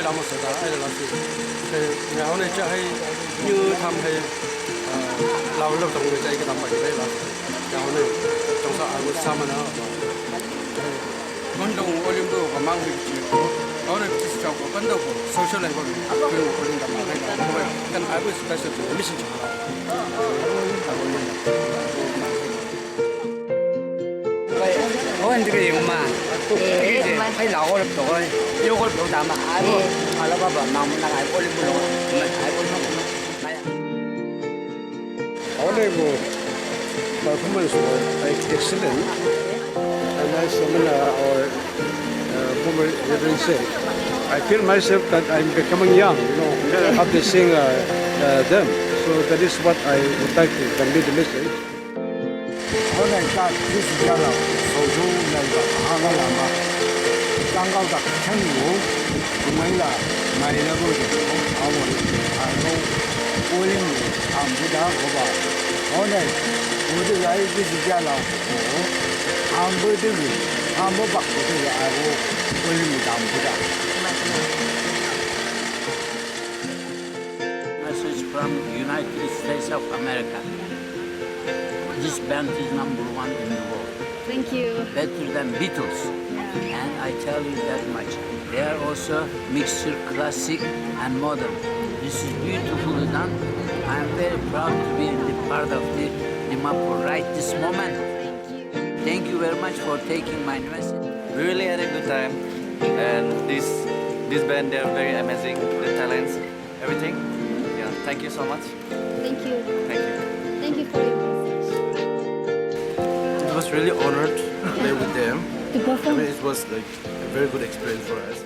làm một số đó ai là làm gì thì ngày hôm nay chắc hay như tham hay làm lâu trong người chạy cái làm vậy đấy là ngày hôm nay trong xã hội sao mà nó vận động Olympic và mang vị trí ở đây chỉ cho có vận động social level cái Olympic mà hay là vậy cần ai cũng special to mission cho nó 어른 되게 엄마 이게 할 나오를 또 이걸 또 담아 아이고 알아봐봐 나무 나가 올리 물어 정말 알고 나야 Olympic performance was excellent and as our former veteran said I feel myself that I'm becoming young after seeing them so that is what I would like to convey the message 오늘 딱 기술자로 소중하게 하나라마 장가다 청구 정말라 많이 나보고 아무리 알고 올리는 아무다 고바 오늘 우리가 기술자로 아무들이 아무 바꾸지 알고 올립니다 아무다 Message from United States of America. This band is #1 in the world. Thank you. Better than Beatles. And I tell you that much. They are also mixture classic and modern. This is beautifully done. I am very proud to be the part of the Dimapur right this moment. Thank you very much for taking my message. We really had a good time. And this band, they are very amazing. The talents, everything. Yeah, thank you so much. Thank you. Thank you. Thank you for your message. I was really honored to play with them. To perform. It was like a very good experience for us.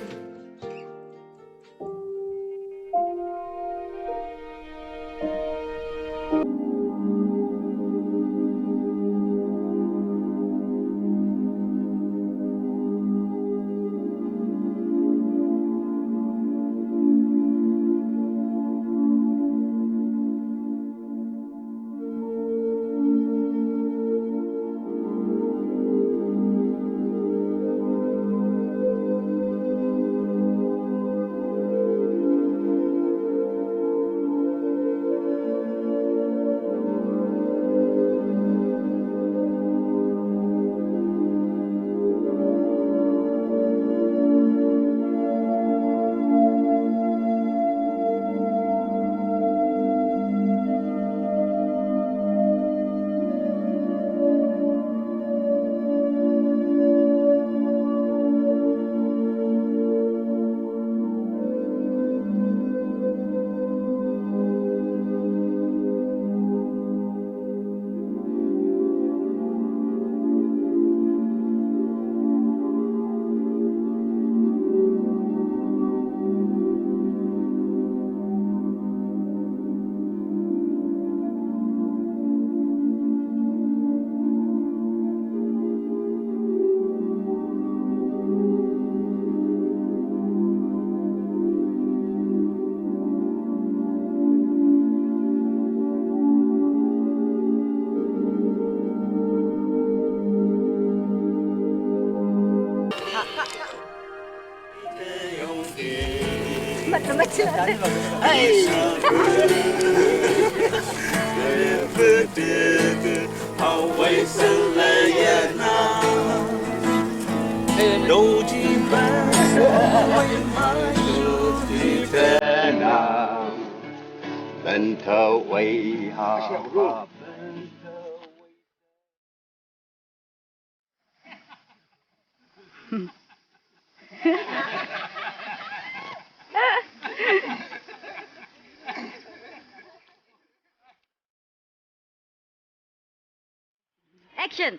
Action.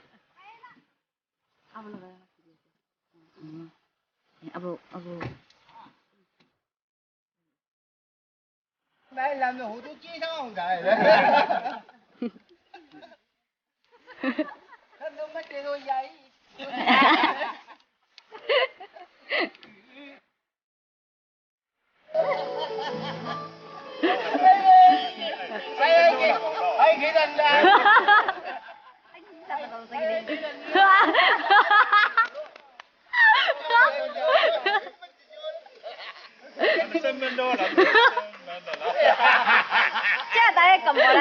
Abu. Đây làm được hủ tiếu chí sao không trời. Thân đâu mất đi thôi vậy. Hãy nghĩ rằng là 即係等你撳我啦。